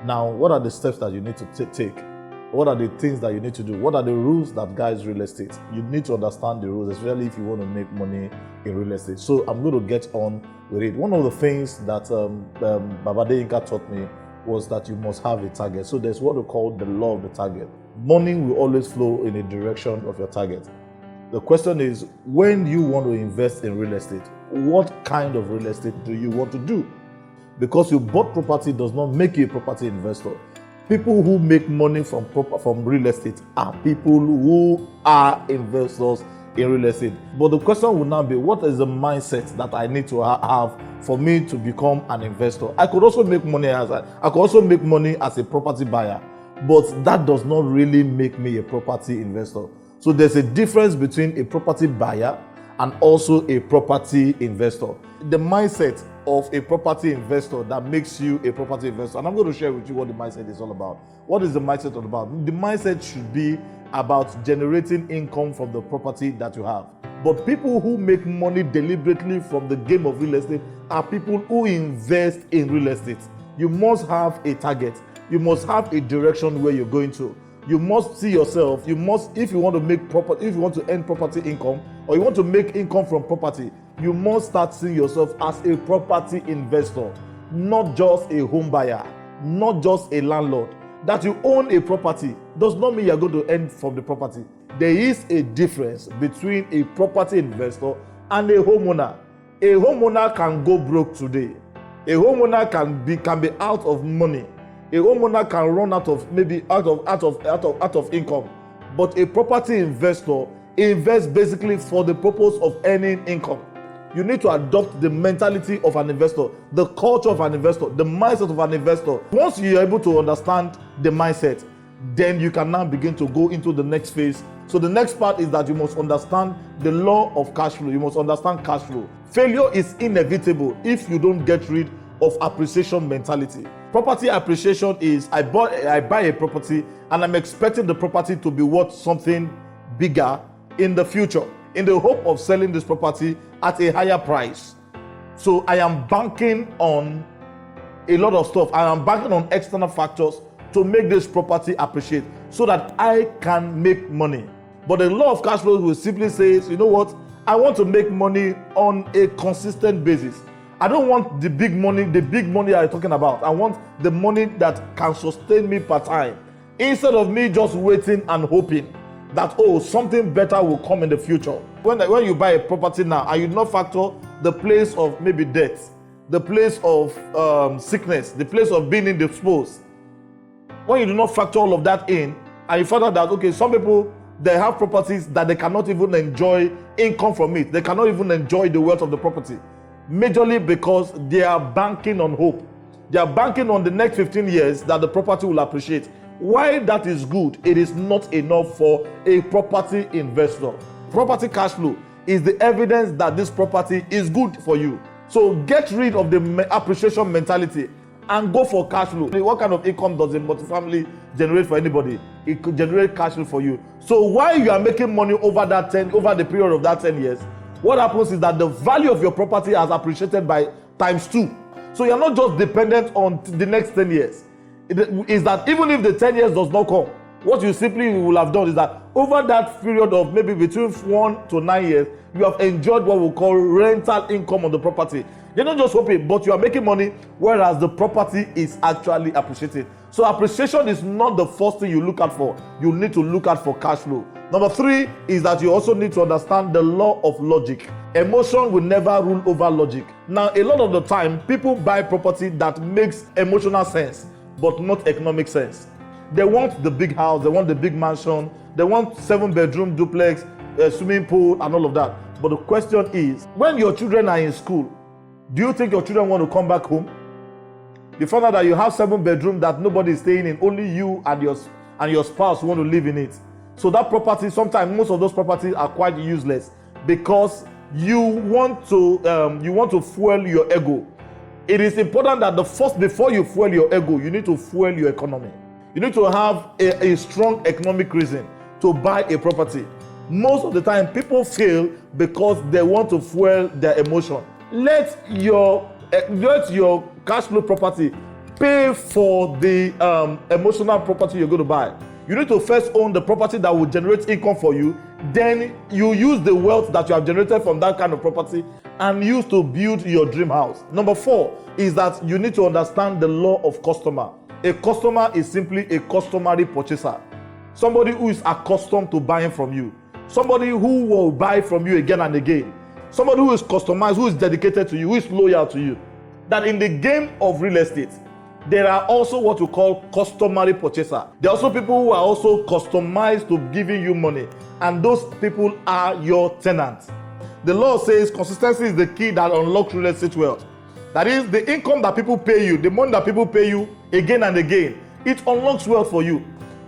Now, what are the steps that you need to take? What are the things that you need to do? What are the rules that guides real estate? You need to understand the rules, especially if you want to make money in real estate. So I'm going to get on with it. One of the things that Baba Deyinka taught me was that you must have a target. So there's what we call the law of the target. Money will always flow in a direction of your target. The question is, when you want to invest in real estate, what kind of real estate do you want to do? Because you bought property does not make you a property investor. People who make money from real estate are people who are investors in real estate. But the question would now be, what is the mindset that I need to have for me to become an investor? I could also make money as a property buyer, but that does not really make me a property investor. So there's a difference between a property buyer and also a property investor. The mindset of a property investor that makes you a property investor. And I'm going to share with you what the mindset is all about. What is the mindset all about? The mindset should be about generating income from the property that you have. But people who make money deliberately from the game of real estate are people who invest in real estate. You must have a target. You must have a direction where you're going to. You must see yourself. If you want to earn property income, or you want to make income from property, you must start seeing yourself as a property investor, not just a home buyer, not just a landlord. That you own a property does not mean you're going to earn from the property. There is a difference between a property investor and a homeowner. A homeowner can go broke today. A homeowner can be out of money. A homeowner can run out of income. But a property investor invests basically for the purpose of earning income. You need to adopt the mentality of an investor, the culture of an investor, the mindset of an investor. Once you're able to understand the mindset, then you can now begin to go into the next phase. So the next part is that you must understand the law of cash flow. You must understand cash flow. Failure is inevitable if you don't get rid of appreciation mentality. Property appreciation is I buy a property and I'm expecting the property to be worth something bigger in the future, in the hope of selling this property at a higher price. So I am banking on a lot of stuff. I am banking on external factors to make this property appreciate so that I can make money. But the law of cash flow will simply say, you know what? I want to make money on a consistent basis. I don't want the big money I'm talking about. I want the money that can sustain me per time. Instead of me just waiting and hoping that, something better will come in the future. When you buy a property now and you do not factor the place of maybe death, the place of sickness, the place of being indisposed, when you do not factor all of that in, and you find out that, some people, they have properties that they cannot even enjoy income from it. They cannot even enjoy the wealth of the property. Majorly because they are banking on hope. They are banking on the next 15 years that the property will appreciate. While that is good, it is not enough for a property investor. Property cash flow is the evidence that this property is good for you. So get rid of the appreciation mentality and go for cash flow. What kind of income does a multifamily generate for anybody? It could generate cash flow for you. So while you are making money over the period of that 10 years, what happens is that the value of your property has appreciated by times 2. So you're not just dependent on the next 10 years. It is that even if the 10 years does not come, what you simply will have done is that over that period of maybe between 1 to 9 years, you have enjoyed what we call rental income on the property. You're not just hoping, but you are making money, whereas the property is actually appreciating. So appreciation is not the first thing you look at for. You need to look at for cash flow. Number 3 is that you also need to understand the law of logic. Emotion will never rule over logic. Now, a lot of the time, people buy property that makes emotional sense, but not economic sense. They want the big house, they want the big mansion, they want 7-bedroom duplex, swimming pool, and all of that. But the question is, when your children are in school, do you think your children want to come back home? You find out that you have 7-bedroom that nobody is staying in, only you and your spouse want to live in it. So that property, sometimes most of those properties are quite useless because you want to fuel your ego. It is important that before you fuel your ego, you need to fuel your economy. You need to have a strong economic reason to buy a property. Most of the time, people fail because they want to fuel their emotion. Let your cash flow property pay for the emotional property you're going to buy. You need to first own the property that will generate income for you. Then you use the wealth that you have generated from that kind of property and use to build your dream house. Number 4 is that you need to understand the law of customer. A customer is simply a customary purchaser. Somebody who is accustomed to buying from you. Somebody who will buy from you again and again. Somebody who is customized, who is dedicated to you, who is loyal to you. That in the game of real estate, there are also what we call customary purchaser. There are also people who are also customized to giving you money, and those people are your tenants. The law says consistency is the key that unlocks real estate wealth. That is, the income that people pay you, the money that people pay you again and again, it unlocks wealth for you.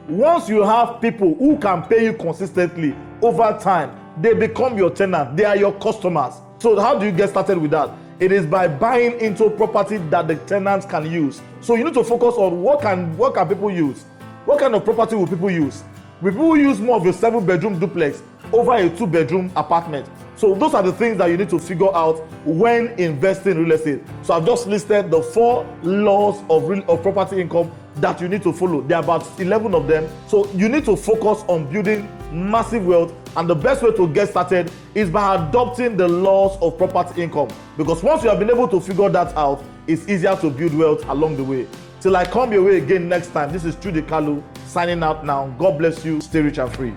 Once you have people who can pay you consistently over time, they become your tenant. They are your customers. So how do you get started with that? It is by buying into property that the tenants can use. So you need to focus on what can people use? What kind of property will people use? Will people use more of a 7-bedroom duplex over a 2-bedroom apartment? So those are the things that you need to figure out when investing in real estate. So I've just listed the 4 laws of property income that you need to follow. There are about 11 of them. So you need to focus on building massive wealth, and the best way to get started is by adopting the laws of property income, because once you have been able to figure that out, it's easier to build wealth along the way. Till I come your way again next time, this is Trudy Kalu signing out now. God bless you. Stay rich and free.